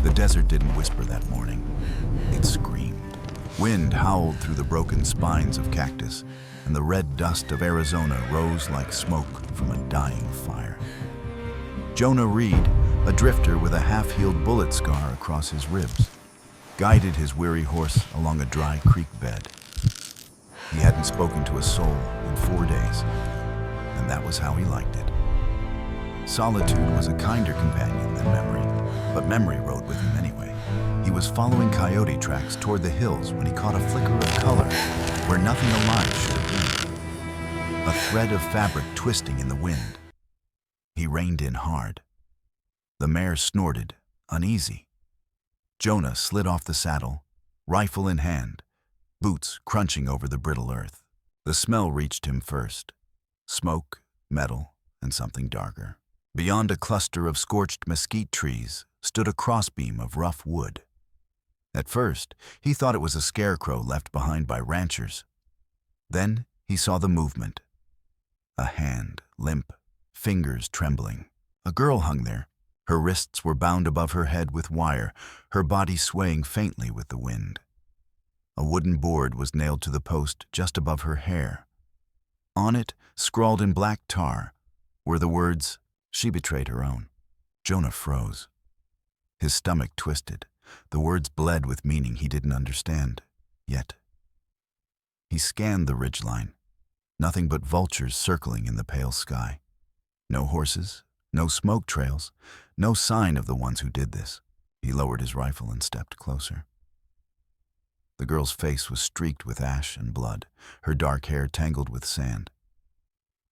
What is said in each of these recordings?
The desert didn't whisper that morning. It screamed. Wind howled through the broken spines of cactus, and the red dust of Arizona rose like smoke from a dying fire. Jonah Reed, a drifter with a half-healed bullet scar across his ribs, guided his weary horse along a dry creek bed. He hadn't spoken to a soul in 4 days, and that was how he liked it. Solitude was a kinder companion than memory, but memory rode with him anyway. He was following coyote tracks toward the hills when he caught a flicker of color where nothing alive should have been. A thread of fabric twisting in the wind. He reined in hard. The mare snorted, uneasy. Jonah slid off the saddle, rifle in hand, boots crunching over the brittle earth. The smell reached him first. Smoke, metal, and something darker. Beyond a cluster of scorched mesquite trees stood a crossbeam of rough wood. At first, he thought it was a scarecrow left behind by ranchers. Then he saw the movement. A hand, limp, fingers trembling. A girl hung there. Her wrists were bound above her head with wire, her body swaying faintly with the wind. A wooden board was nailed to the post just above her hair. On it, scrawled in black tar, were the words, "She betrayed her own." Jonah froze. His stomach twisted. The words bled with meaning he didn't understand, yet. He scanned the ridgeline. Nothing but vultures circling in the pale sky. No horses, no smoke trails, no sign of the ones who did this. He lowered his rifle and stepped closer. The girl's face was streaked with ash and blood, her dark hair tangled with sand.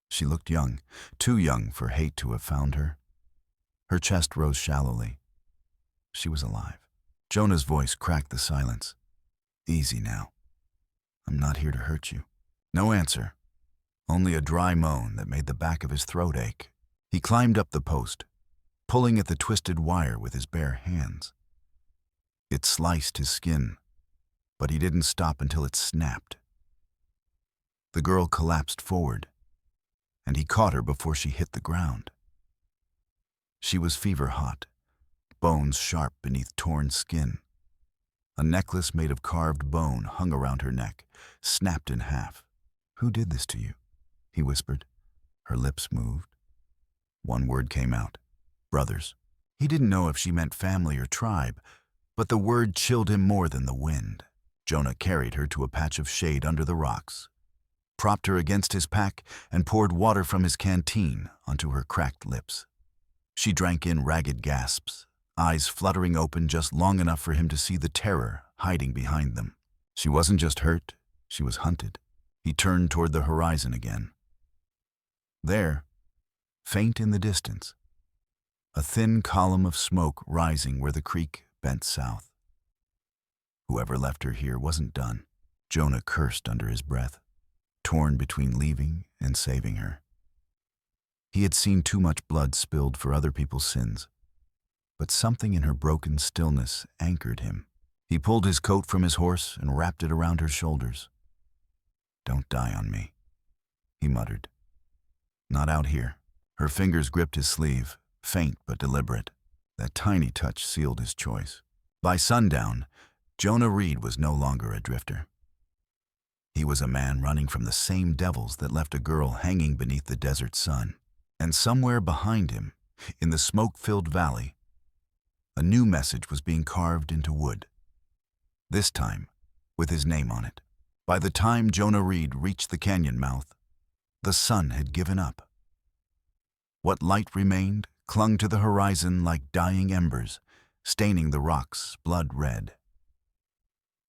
She looked young, too young for hate to have found her. Her chest rose shallowly. She was alive. Jonah's voice cracked the silence. "Easy now. I'm not here to hurt you." No answer, only a dry moan that made the back of his throat ache. He climbed up the post, pulling at the twisted wire with his bare hands. It sliced his skin, but he didn't stop until it snapped. The girl collapsed forward, and he caught her before she hit the ground. She was fever hot, bones sharp beneath torn skin. A necklace made of carved bone hung around her neck, snapped in half. "Who did this to you?" he whispered. Her lips moved. One word came out: brothers. He didn't know if she meant family or tribe, but the word chilled him more than the wind. Jonah carried her to a patch of shade under the rocks, propped her against his pack, and poured water from his canteen onto her cracked lips. She drank in ragged gasps, eyes fluttering open just long enough for him to see the terror hiding behind them. She wasn't just hurt, she was hunted. He turned toward the horizon again. There, faint in the distance, a thin column of smoke rising where the creek bent south. Whoever left her here wasn't done. Jonah cursed under his breath, torn between leaving and saving her. He had seen too much blood spilled for other people's sins, but something in her broken stillness anchored him. He pulled his coat from his horse and wrapped it around her shoulders. "Don't die on me," he muttered. "Not out here." Her fingers gripped his sleeve, faint but deliberate. That tiny touch sealed his choice. By sundown, Jonah Reed was no longer a drifter. He was a man running from the same devils that left a girl hanging beneath the desert sun. And somewhere behind him, in the smoke-filled valley, a new message was being carved into wood. This time, with his name on it. By the time Jonah Reed reached the canyon mouth, the sun had given up. What light remained clung to the horizon like dying embers, staining the rocks blood red.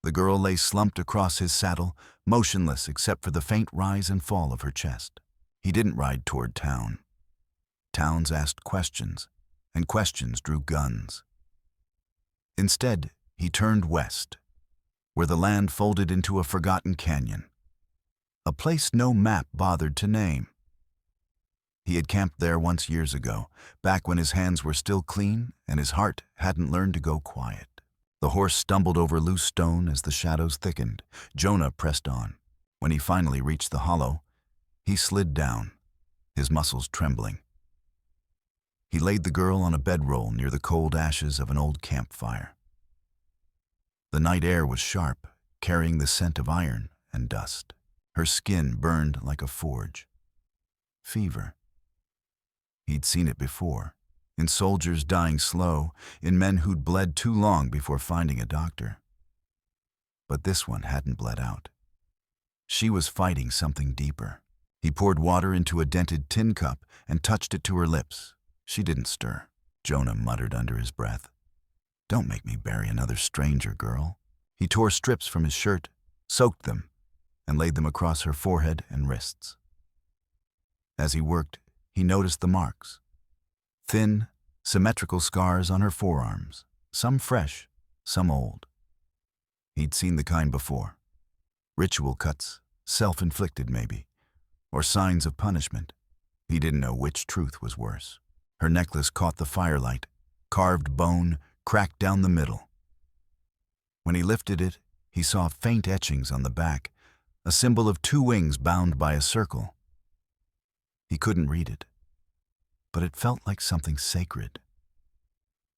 The girl lay slumped across his saddle, motionless except for the faint rise and fall of her chest. He didn't ride toward town. Towns asked questions, and questions drew guns. Instead, he turned west, where the land folded into a forgotten canyon, a place no map bothered to name. He had camped there once years ago, back when his hands were still clean and his heart hadn't learned to go quiet. The horse stumbled over loose stone as the shadows thickened. Jonah pressed on. When he finally reached the hollow, he slid down, his muscles trembling. He laid the girl on a bedroll near the cold ashes of an old campfire. The night air was sharp, carrying the scent of iron and dust. Her skin burned like a forge. Fever. He'd seen it before, in soldiers dying slow, in men who'd bled too long before finding a doctor. But this one hadn't bled out. She was fighting something deeper. He poured water into a dented tin cup and touched it to her lips. She didn't stir. Jonah muttered under his breath, "Don't make me bury another stranger, girl." He tore strips from his shirt, soaked them, and laid them across her forehead and wrists. As he worked, he noticed the marks. Thin, symmetrical scars on her forearms, some fresh, some old. He'd seen the kind before. Ritual cuts, self-inflicted maybe, or signs of punishment. He didn't know which truth was worse. Her necklace caught the firelight, carved bone, cracked down the middle. When he lifted it, he saw faint etchings on the back, a symbol of two wings bound by a circle. He couldn't read it, but it felt like something sacred.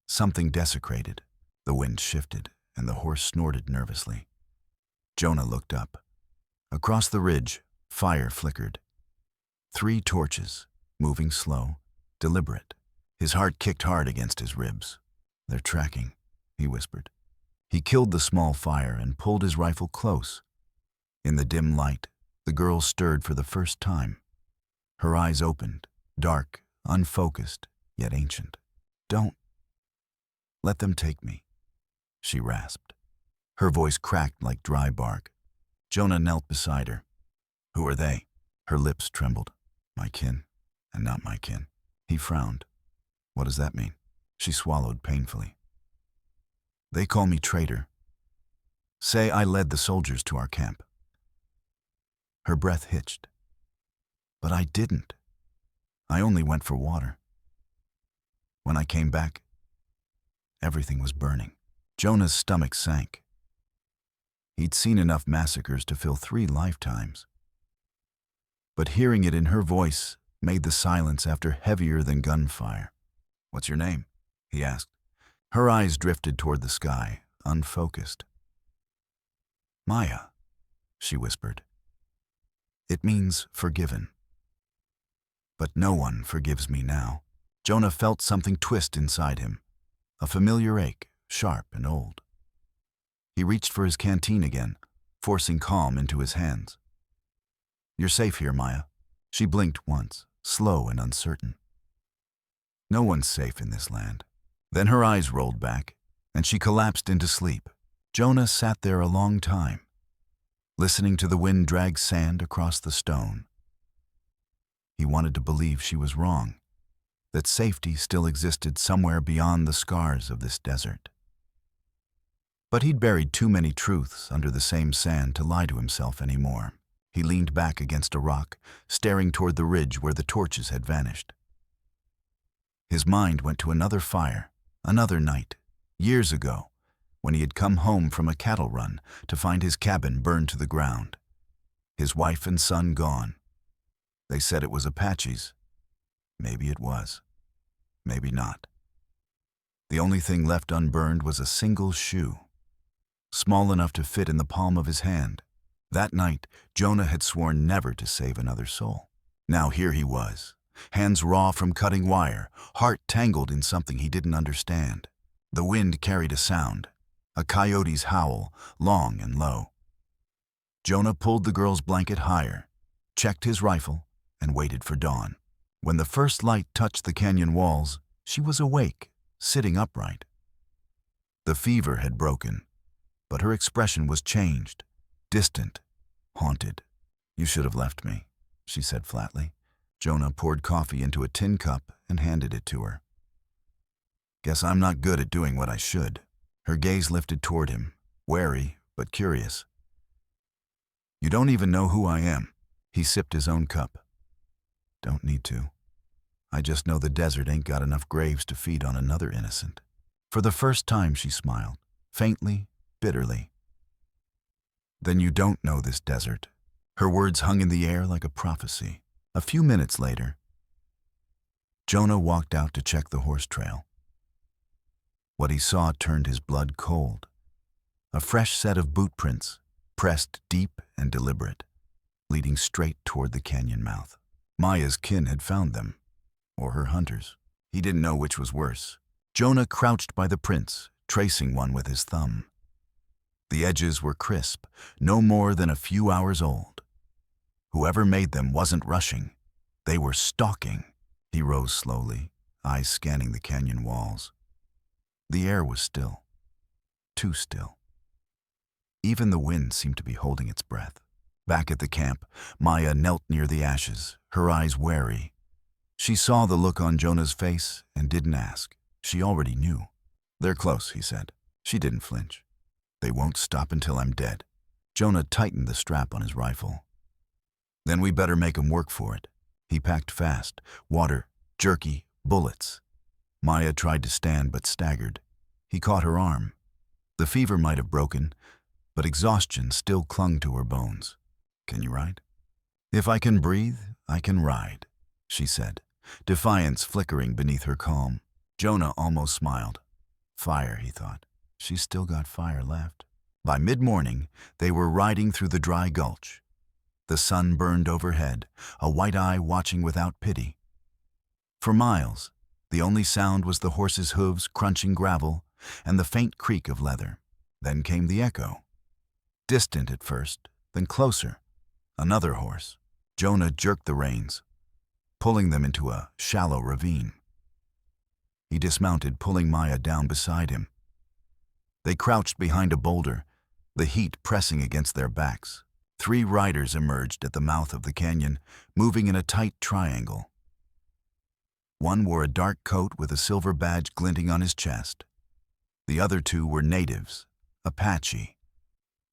Something desecrated. The wind shifted, and the horse snorted nervously. Jonah looked up. Across the ridge, fire flickered. 3 torches, moving slow, deliberate. His heart kicked hard against his ribs. "They're tracking," he whispered. He killed the small fire and pulled his rifle close. In the dim light, the girl stirred for the first time. Her eyes opened, dark, unfocused, yet ancient. "Don't let them take me," she rasped. Her voice cracked like dry bark. Jonah knelt beside her. "Who are they?" Her lips trembled. "My kin, and not my kin." He frowned. "What does that mean?" She swallowed painfully. "They call me traitor. Say I led the soldiers to our camp." Her breath hitched. "But I didn't. I only went for water. When I came back, everything was burning." Jonah's stomach sank. He'd seen enough massacres to fill 3 lifetimes. But hearing it in her voice made the silence after heavier than gunfire. "What's your name?" he asked. Her eyes drifted toward the sky, unfocused. "Maya," she whispered. "It means forgiven. But no one forgives me now." Jonah felt something twist inside him, a familiar ache, sharp and old. He reached for his canteen again, forcing calm into his hands. "You're safe here, Maya." She blinked once, slow and uncertain. No one's safe in this land. Then her eyes rolled back, and she collapsed into sleep. Jonah sat there a long time, listening to the wind drag sand across the stone. He wanted to believe she was wrong, that safety still existed somewhere beyond the scars of this desert. But he'd buried too many truths under the same sand to lie to himself anymore. He leaned back against a rock, staring toward the ridge where the torches had vanished. His mind went to another fire, another night, years ago, when he had come home from a cattle run to find his cabin burned to the ground. His wife and son gone. They said it was Apaches. Maybe it was. Maybe not. The only thing left unburned was a single shoe, small enough to fit in the palm of his hand. That night, Jonah had sworn never to save another soul. Now here he was, hands raw from cutting wire, heart tangled in something he didn't understand. The wind carried a sound, a coyote's howl, long and low. Jonah pulled the girl's blanket higher, checked his rifle, and waited for dawn. When the first light touched the canyon walls, she was awake, sitting upright. The fever had broken, but her expression was changed, distant, haunted. "You should have left me," she said flatly. Jonah poured coffee into a tin cup and handed it to her. "Guess I'm not good at doing what I should." Her gaze lifted toward him, wary but curious. "You don't even know who I am." He sipped his own cup. "Don't need to. I just know the desert ain't got enough graves to feed on another innocent." For the first time she smiled, faintly, bitterly. "Then you don't know this desert." Her words hung in the air like a prophecy. A few minutes later, Jonah walked out to check the horse trail. What he saw turned his blood cold. A fresh set of boot prints, pressed deep and deliberate, leading straight toward the canyon mouth. Maya's kin had found them, or her hunters. He didn't know which was worse. Jonah crouched by the prints, tracing one with his thumb. The edges were crisp, no more than a few hours old. Whoever made them wasn't rushing. They were stalking. He rose slowly, eyes scanning the canyon walls. The air was still. Too still. Even the wind seemed to be holding its breath. Back at the camp, Maya knelt near the ashes, her eyes wary. She saw the look on Jonah's face and didn't ask. She already knew. "They're close," he said. She didn't flinch. "They won't stop until I'm dead." Jonah tightened the strap on his rifle. "Then we better make 'em work for it." He packed fast. Water, jerky, bullets. Maya tried to stand but staggered. He caught her arm. The fever might have broken, but exhaustion still clung to her bones. "Can you ride?" "If I can breathe, I can ride," she said, defiance flickering beneath her calm. Jonah almost smiled. Fire, he thought. She's still got fire left. By mid-morning, they were riding through the dry gulch. The sun burned overhead, a white eye watching without pity. For miles, the only sound was the horse's hooves crunching gravel and the faint creak of leather. Then came the echo. Distant at first, then closer. Another horse. Jonah jerked the reins, pulling them into a shallow ravine. He dismounted, pulling Maya down beside him. They crouched behind a boulder, the heat pressing against their backs. 3 riders emerged at the mouth of the canyon, moving in a tight triangle. One wore a dark coat with a silver badge glinting on his chest. The other 2 were natives, Apache,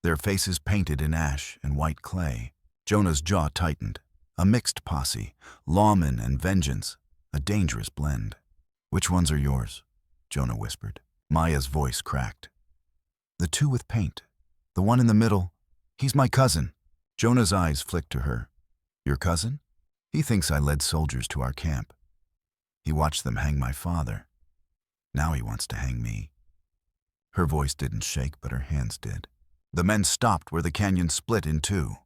their faces painted in ash and white clay. Jonah's jaw tightened. A mixed posse, lawmen and vengeance, a dangerous blend. "Which ones are yours?" Jonah whispered. Maya's voice cracked. "The 2 with paint. The one in the middle, he's my cousin." Jonah's eyes flicked to her. "Your cousin? He thinks I led soldiers to our camp. He watched them hang my father. Now he wants to hang me." Her voice didn't shake, but her hands did. The men stopped where the canyon split in 2.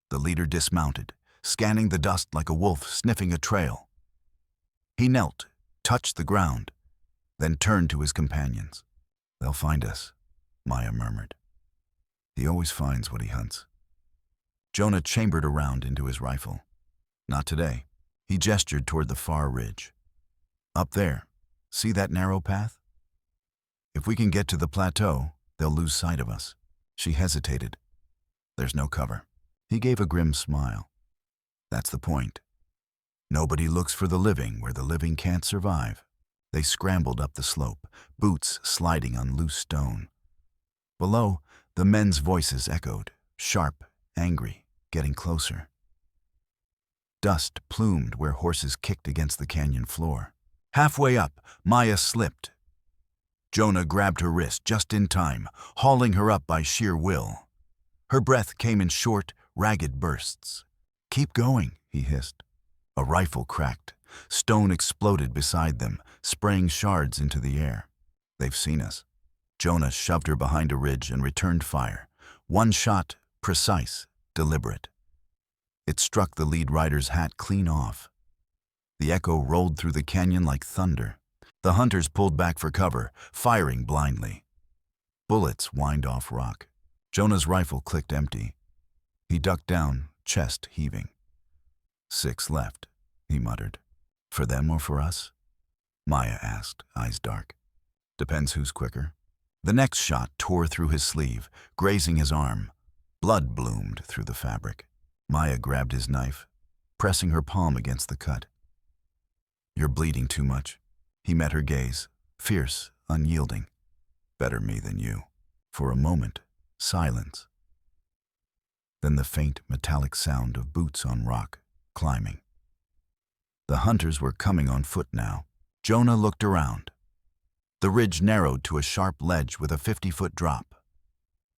The leader dismounted, scanning the dust like a wolf sniffing a trail. He knelt, touched the ground, then turned to his companions. "They'll find us," Maya murmured. "He always finds what he hunts." Jonah chambered around into his rifle. "Not today." He gestured toward the far ridge. "Up there, see that narrow path? If we can get to the plateau, they'll lose sight of us." She hesitated. "There's no cover." He gave a grim smile. "That's the point. Nobody looks for the living where the living can't survive." They scrambled up the slope, boots sliding on loose stone. Below, the men's voices echoed, sharp, angry, getting closer. Dust plumed where horses kicked against the canyon floor. Halfway up, Maya slipped. Jonah grabbed her wrist just in time, hauling her up by sheer will. Her breath came in short, ragged bursts. "Keep going," he hissed. A rifle cracked. Stone exploded beside them, spraying shards into the air. "They've seen us." Jonah shoved her behind a ridge and returned fire. One shot, precise, deliberate. It struck the lead rider's hat clean off. The echo rolled through the canyon like thunder. The hunters pulled back for cover, firing blindly. Bullets whined off rock. Jonah's rifle clicked empty. He ducked down, chest heaving. 6 left, he muttered. "For them or for us?" Maya asked, eyes dark. "Depends who's quicker." The next shot tore through his sleeve, grazing his arm. Blood bloomed through the fabric. Maya grabbed his knife, pressing her palm against the cut. "You're bleeding too much." He met her gaze, fierce, unyielding. "Better me than you." For a moment, silence. Then the faint, metallic sound of boots on rock, climbing. The hunters were coming on foot now. Jonah looked around. The ridge narrowed to a sharp ledge with a 50-foot drop.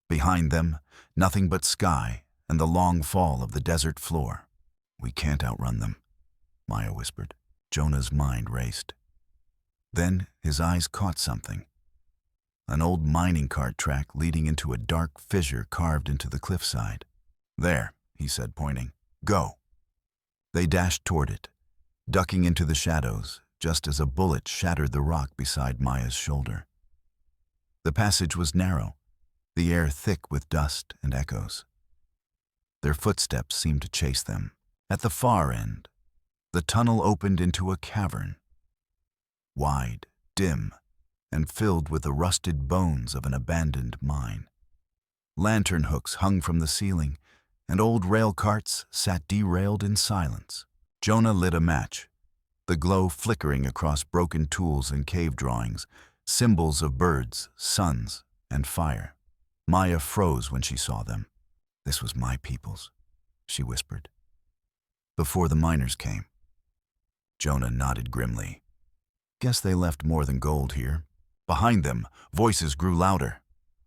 Behind them, nothing but sky and the long fall of the desert floor. "We can't outrun them," Maya whispered. Jonah's mind raced. Then his eyes caught something. An old mining cart track leading into a dark fissure carved into the cliffside. "There," he said, pointing. "Go." They dashed toward it, ducking into the shadows just as a bullet shattered the rock beside Maya's shoulder. The passage was narrow, the air thick with dust and echoes. Their footsteps seemed to chase them. At the far end, the tunnel opened into a cavern, wide, dim, and filled with the rusted bones of an abandoned mine. Lantern hooks hung from the ceiling, and old rail carts sat derailed in silence. Jonah lit a match, the glow flickering across broken tools and cave drawings, symbols of birds, suns, and fire. Maya froze when she saw them. "This was my people's," she whispered. "Before the miners came." Jonah nodded grimly. "Guess they left more than gold here." Behind them, voices grew louder.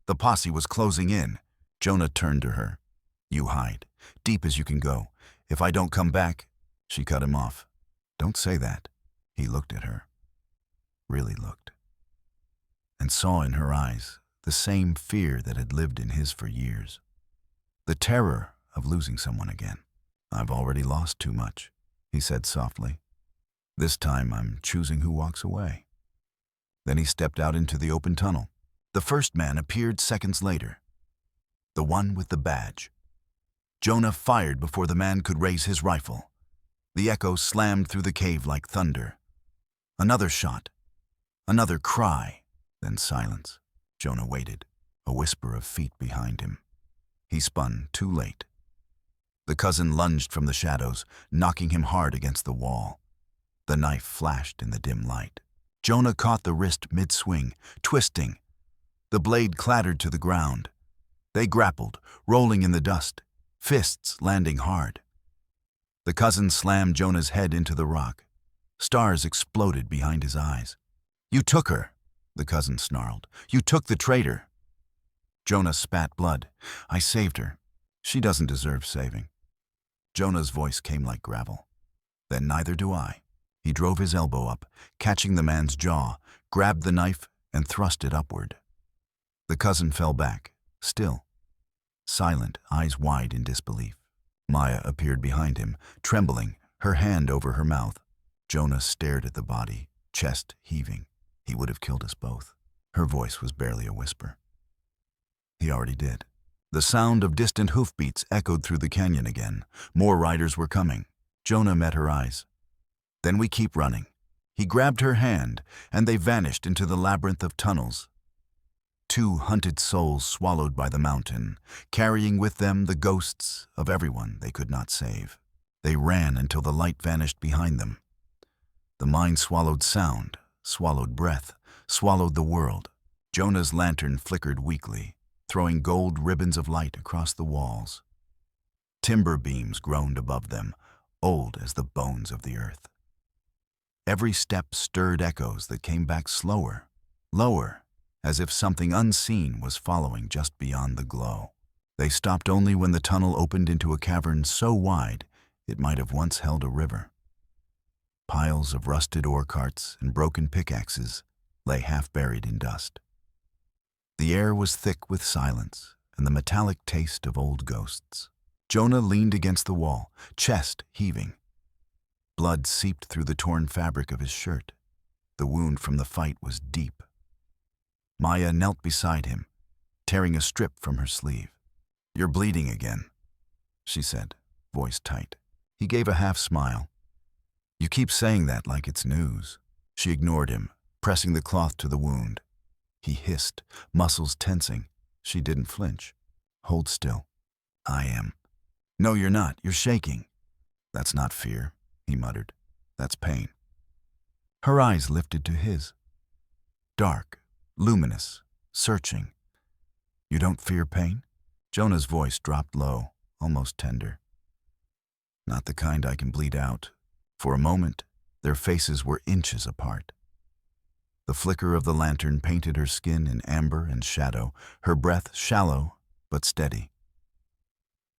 The posse was closing in. Jonah turned to her. "You hide, deep as you can go. If I don't come back—" She cut him off. "Don't say that." He looked at her. Really looked. And saw in her eyes the same fear that had lived in his for years. The terror of losing someone again. "I've already lost too much," he said softly. "This time I'm choosing who walks away." Then he stepped out into the open tunnel. The first man appeared seconds later. The one with the badge. Jonah fired before the man could raise his rifle. The echo slammed through the cave like thunder. Another shot. Another cry. Then silence. Jonah waited, a whisper of feet behind him. He spun, too late. The cousin lunged from the shadows, knocking him hard against the wall. The knife flashed in the dim light. Jonah caught the wrist mid-swing, twisting. The blade clattered to the ground. They grappled, rolling in the dust, fists landing hard. The cousin slammed Jonah's head into the rock. Stars exploded behind his eyes. "You took her," the cousin snarled. "You took the traitor." Jonah spat blood. "I saved her. She doesn't deserve saving." Jonah's voice came like gravel. "Then neither do I." He drove his elbow up, catching the man's jaw, grabbed the knife, and thrust it upward. The cousin fell back, still, silent, eyes wide in disbelief. Maya appeared behind him, trembling, her hand over her mouth. Jonah stared at the body, chest heaving. "He would have killed us both." Her voice was barely a whisper. "He already did." The sound of distant hoofbeats echoed through the canyon again. More riders were coming. Jonah met her eyes. "Then we keep running." He grabbed her hand, and they vanished into the labyrinth of tunnels. Two hunted souls swallowed by the mountain, carrying with them the ghosts of everyone they could not save. They ran until the light vanished behind them. The mind swallowed sound, swallowed breath, swallowed the world. Jonah's lantern flickered weakly, throwing gold ribbons of light across the walls. Timber beams groaned above them, old as the bones of the earth. Every step stirred echoes that came back slower, lower, as if something unseen was following just beyond the glow. They stopped only when the tunnel opened into a cavern so wide it might have once held a river. Piles of rusted ore carts and broken pickaxes lay half buried in dust. The air was thick with silence and the metallic taste of old ghosts. Jonah leaned against the wall, chest heaving. Blood seeped through the torn fabric of his shirt. The wound from the fight was deep. Maya knelt beside him, tearing a strip from her sleeve. "You're bleeding again," she said, voice tight. He gave a half smile. "You keep saying that like it's news." She ignored him, pressing the cloth to the wound. He hissed, muscles tensing. She didn't flinch. "Hold still." "I am." "No, you're not. You're shaking." "That's not fear," he muttered. "That's pain." Her eyes lifted to his. Dark, luminous, searching. "You don't fear pain?" Jonah's voice dropped low, almost tender. "Not the kind I can bleed out." For a moment, their faces were inches apart. The flicker of the lantern painted her skin in amber and shadow, her breath shallow but steady.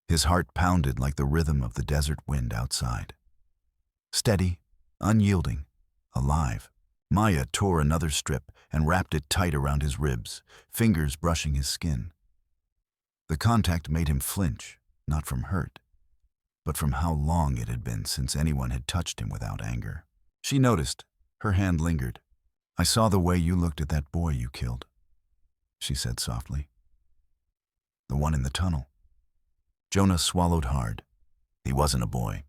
His heart pounded like the rhythm of the desert wind outside. Steady unyielding, alive. Maya tore another strip and wrapped it tight around his ribs, fingers brushing his skin. The contact made him flinch, not from hurt, but from how long it had been since anyone had touched him without anger. She noticed. Her hand lingered. "I saw the way you looked at that boy you killed," she said softly. "The one in the tunnel." Jonah swallowed hard. He wasn't a boy,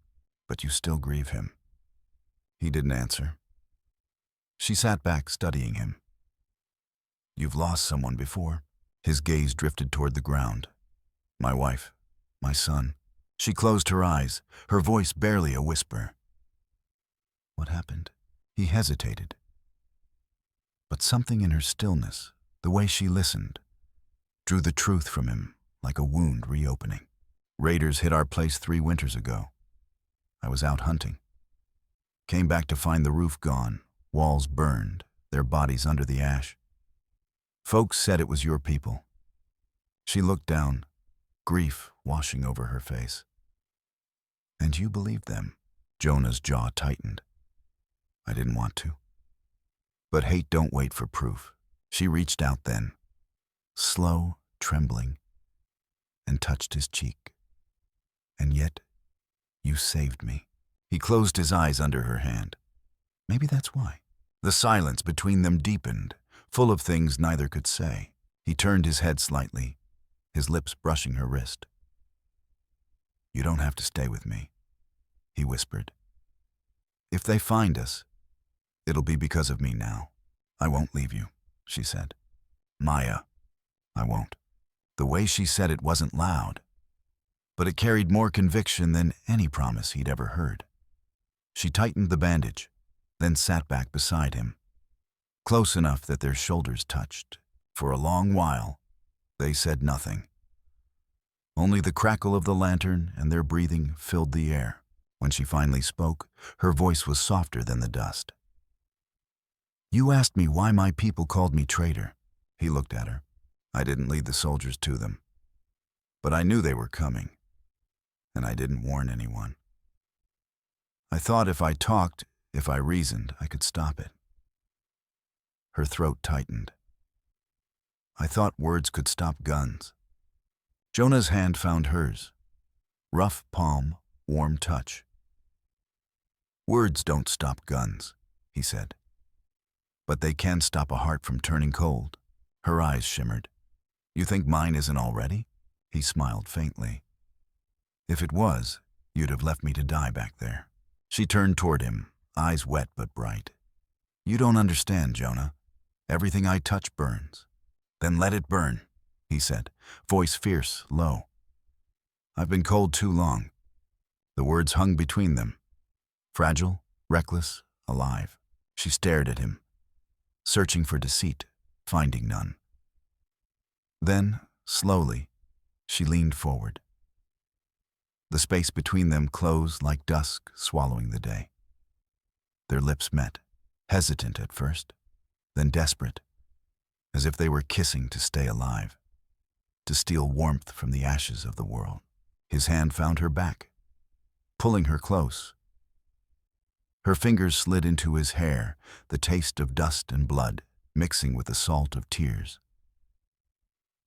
but you still grieve him. He didn't answer. She sat back, studying him. "You've lost someone before." His gaze drifted toward the ground. "My wife, my son." She closed her eyes, her voice barely a whisper. "What happened?" He hesitated. But something in her stillness, the way she listened, drew the truth from him like a wound reopening. "Raiders hit our place 3 winters ago. I was out hunting. Came back to find the roof gone, walls burned, their bodies under the ash. Folks said it was your people." She looked down, grief washing over her face. "And you believed them?" Jonah's jaw tightened. "I didn't want to. But hate don't wait for proof." She reached out then, slow, trembling, and touched his cheek. "And yet, you saved me." He closed his eyes under her hand. Maybe that's why. The silence between them deepened, full of things neither could say. He turned his head slightly, his lips brushing her wrist. "You don't have to stay with me," he whispered. "If they find us, it'll be because of me now." "I won't leave you," she said. "Maya, I won't." The way she said it wasn't loud, but it carried more conviction than any promise he'd ever heard. She tightened the bandage, then sat back beside him, close enough that their shoulders touched. For a long while, they said nothing. Only the crackle of the lantern and their breathing filled the air. When she finally spoke, her voice was softer than the dust. "You asked me why my people called me traitor." He looked at her. "I didn't lead the soldiers to them. But I knew they were coming, and I didn't warn anyone. I thought if I talked, if I reasoned, I could stop it." Her throat tightened. "I thought words could stop guns." Jonah's hand found hers. Rough palm, warm touch. "Words don't stop guns," he said. "But they can stop a heart from turning cold." Her eyes shimmered. "You think mine isn't already?" He smiled faintly. "If it was, you'd have left me to die back there." She turned toward him, eyes wet but bright. "You don't understand, Jonah. Everything I touch burns." "Then let it burn," he said, voice fierce, low. "I've been cold too long." The words hung between them. Fragile, reckless, alive. She stared at him, searching for deceit, finding none. Then, slowly, she leaned forward. The space between them closed like dusk swallowing the day. Their lips met, hesitant at first, then desperate, as if they were kissing to stay alive, to steal warmth from the ashes of the world. His hand found her back, pulling her close. Her fingers slid into his hair, the taste of dust and blood mixing with the salt of tears.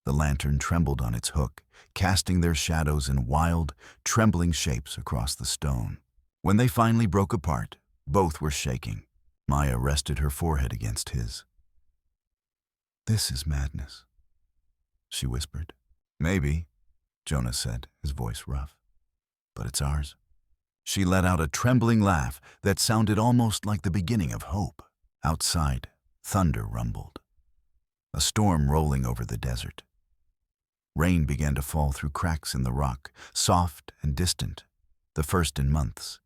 The lantern trembled on its hook, casting their shadows in wild, trembling shapes across the stone. When they finally broke apart, both were shaking. Maya rested her forehead against his. "This is madness," she whispered. "Maybe," Jonah said, his voice rough. "But it's ours." She let out a trembling laugh that sounded almost like the beginning of hope. Outside, thunder rumbled, a storm rolling over the desert. Rain began to fall through cracks in the rock, soft and distant, the first in months.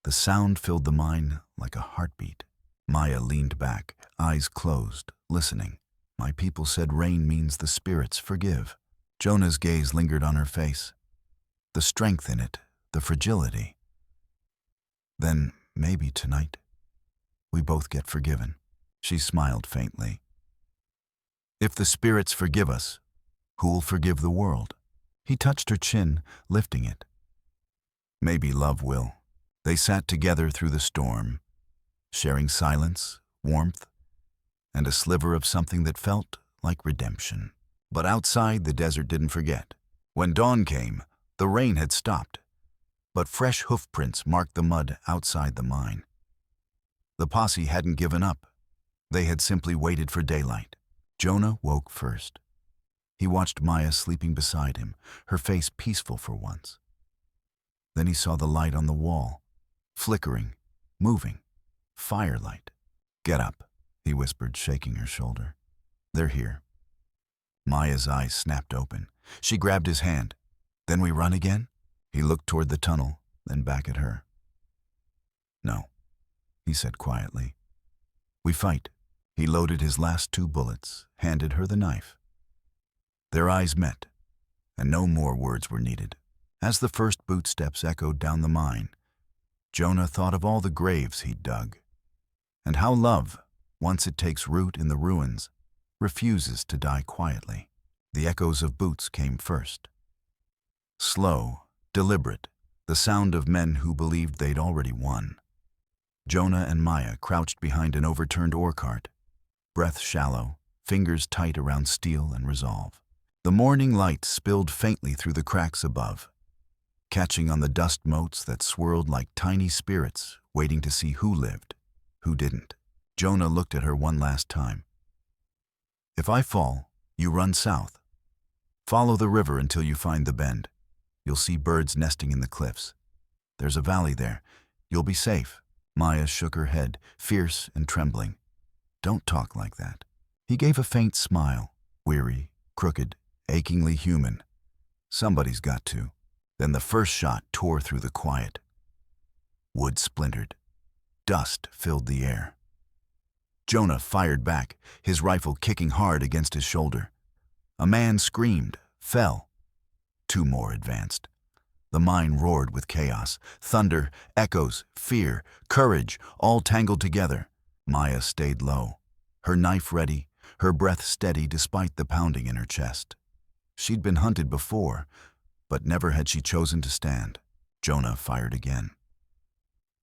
The sound filled the mine like a heartbeat. Maya leaned back, eyes closed, listening. "My people said rain means the spirits forgive." Jonah's gaze lingered on her face, the strength in it, the fragility. "Then maybe tonight, we both get forgiven." She smiled faintly. "If the spirits forgive us, who'll forgive the world?" He touched her chin, lifting it. "Maybe love will. They sat together through the storm, sharing silence, warmth, and a sliver of something that felt like redemption. But outside, the desert didn't forget. When dawn came, the rain had stopped, but fresh hoofprints marked the mud outside the mine. The posse hadn't given up. They had simply waited for daylight. Jonah woke first. He watched Maya sleeping beside him, her face peaceful for once. Then he saw the light on the wall, flickering, moving, firelight. "Get up," he whispered, shaking her shoulder. "They're here." Maya's eyes snapped open. She grabbed his hand. "Then we run again?" He looked toward the tunnel, then back at her. "No," he said quietly. "We fight." He loaded his last 2 bullets, handed her the knife. Their eyes met, and no more words were needed. As the first bootsteps echoed down the mine, Jonah thought of all the graves he'd dug, and how love, once it takes root in the ruins, refuses to die quietly. The echoes of boots came first. Slow, deliberate, the sound of men who believed they'd already won. Jonah and Maya crouched behind an overturned ore cart, breath shallow, fingers tight around steel and resolve. The morning light spilled faintly through the cracks above, catching on the dust motes that swirled like tiny spirits waiting to see who lived, who didn't. Jonah looked at her one last time. "If I fall, you run south. Follow the river until you find the bend. You'll see birds nesting in the cliffs. There's a valley there. You'll be safe." Maya shook her head, fierce and trembling. "Don't talk like that." He gave a faint smile, weary, crooked, achingly human. "Somebody's got to." Then the first shot tore through the quiet. Wood splintered. Dust filled the air. Jonah fired back, his rifle kicking hard against his shoulder. A man screamed, fell. 2 more advanced. The mine roared with chaos, thunder, echoes, fear, courage, all tangled together. Maya stayed low, her knife ready, her breath steady despite the pounding in her chest. She'd been hunted before, but never had she chosen to stand. Jonah fired again.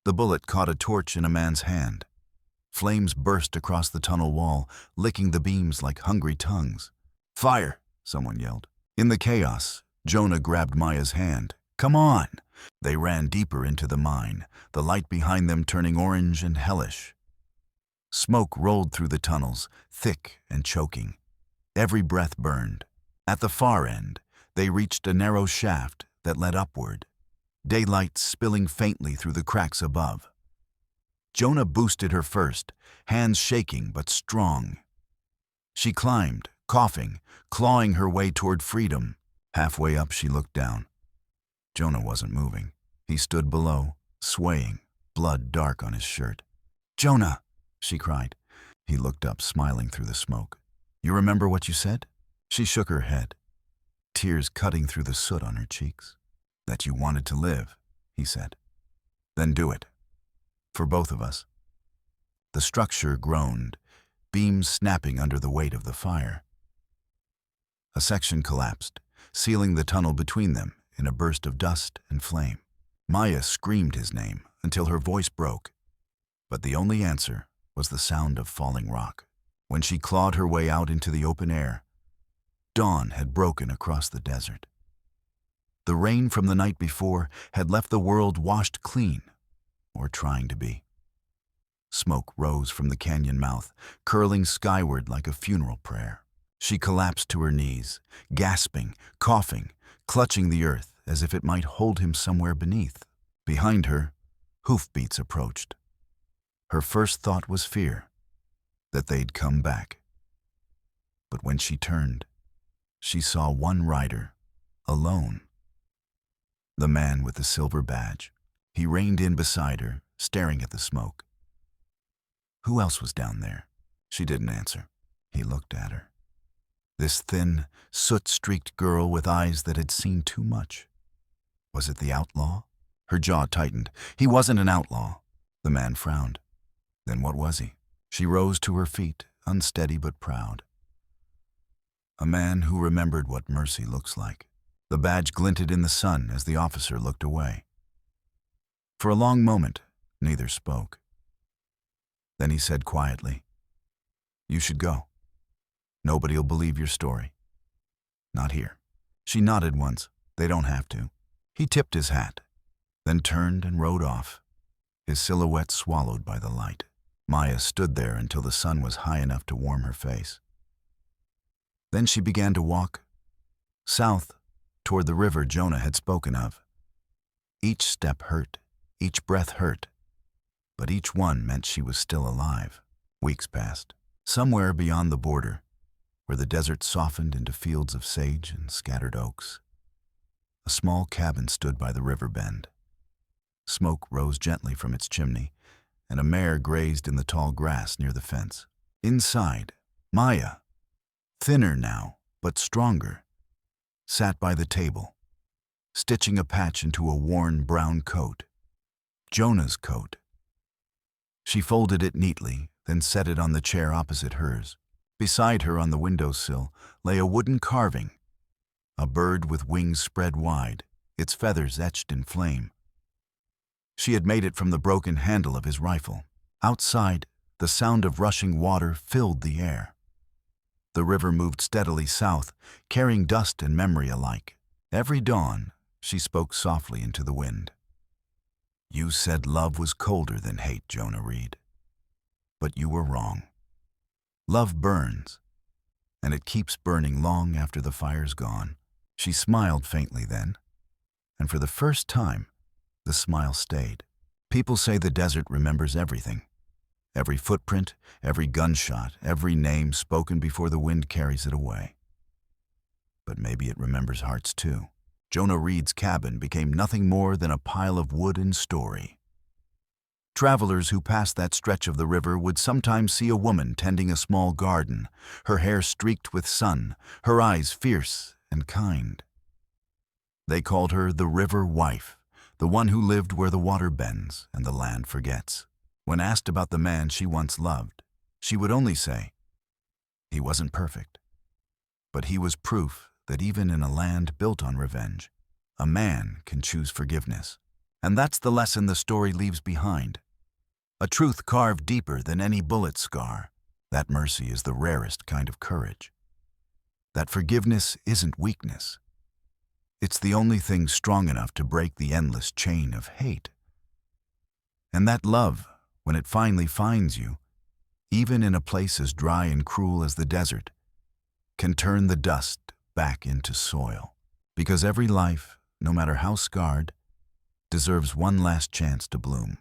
The bullet caught a torch in a man's hand. Flames burst across the tunnel wall, licking the beams like hungry tongues. "Fire!" someone yelled. In the chaos, Jonah grabbed Maya's hand. "Come on!" They ran deeper into the mine, the light behind them turning orange and hellish. Smoke rolled through the tunnels, thick and choking. Every breath burned. At the far end, they reached a narrow shaft that led upward, daylight spilling faintly through the cracks above. Jonah boosted her first, hands shaking but strong. She climbed, coughing, clawing her way toward freedom. Halfway up, she looked down. Jonah wasn't moving. He stood below, swaying, blood dark on his shirt. "Jonah!" she cried. He looked up, smiling through the smoke. "You remember what you said?" She shook her head, tears cutting through the soot on her cheeks. "That you wanted to live," he said. "Then do it. For both of us." The structure groaned, beams snapping under the weight of the fire. A section collapsed, sealing the tunnel between them in a burst of dust and flame. Maya screamed his name until her voice broke, but the only answer was the sound of falling rock. When she clawed her way out into the open air, dawn had broken across the desert. The rain from the night before had left the world washed clean, or trying to be. Smoke rose from the canyon mouth, curling skyward like a funeral prayer. She collapsed to her knees, gasping, coughing, clutching the earth as if it might hold him somewhere beneath. Behind her, hoofbeats approached. Her first thought was fear, that they'd come back. But when she turned, she saw one rider, alone. The man with the silver badge. He reined in beside her, staring at the smoke. Who else was down there? She didn't answer. He looked at her. This thin, soot-streaked girl with eyes that had seen too much. Was it the outlaw? Her jaw tightened. He wasn't an outlaw. The man frowned. Then what was he? She rose to her feet, unsteady but proud. A man who remembered what mercy looks like. The badge glinted in the sun as the officer looked away. For a long moment, neither spoke. Then he said quietly, "You should go. Nobody'll believe your story. Not here." She nodded once. "They don't have to." He tipped his hat, then turned and rode off, his silhouette swallowed by the light. Maya stood there until the sun was high enough to warm her face. Then she began to walk south toward the river Jonah had spoken of. Each step hurt, each breath hurt, but each one meant she was still alive. Weeks passed. Somewhere beyond the border, where the desert softened into fields of sage and scattered oaks, a small cabin stood by the river bend. Smoke rose gently from its chimney, and a mare grazed in the tall grass near the fence. Inside, Maya, thinner now, but stronger, sat by the table, stitching a patch into a worn brown coat. Jonah's coat. She folded it neatly, then set it on the chair opposite hers. Beside her on the windowsill lay a wooden carving, a bird with wings spread wide, its feathers etched in flame. She had made it from the broken handle of his rifle. Outside, the sound of rushing water filled the air. The river moved steadily south, carrying dust and memory alike. Every dawn, she spoke softly into the wind. "You said love was colder than hate, Jonah Reed. But you were wrong. Love burns, and it keeps burning long after the fire's gone." She smiled faintly then, and for the first time, the smile stayed. People say the desert remembers everything. Every footprint, every gunshot, every name spoken before the wind carries it away. But maybe it remembers hearts too. Jonah Reed's cabin became nothing more than a pile of wood and story. Travelers who passed that stretch of the river would sometimes see a woman tending a small garden, her hair streaked with sun, her eyes fierce and kind. They called her the river wife, the one who lived where the water bends and the land forgets. When asked about the man she once loved, she would only say, "He wasn't perfect, but he was proof that even in a land built on revenge, a man can choose forgiveness." And that's the lesson the story leaves behind. A truth carved deeper than any bullet scar. That mercy is the rarest kind of courage. That forgiveness isn't weakness. It's the only thing strong enough to break the endless chain of hate. And that love, when it finally finds you, even in a place as dry and cruel as the desert, can turn the dust back into soil. Because every life, no matter how scarred, deserves one last chance to bloom.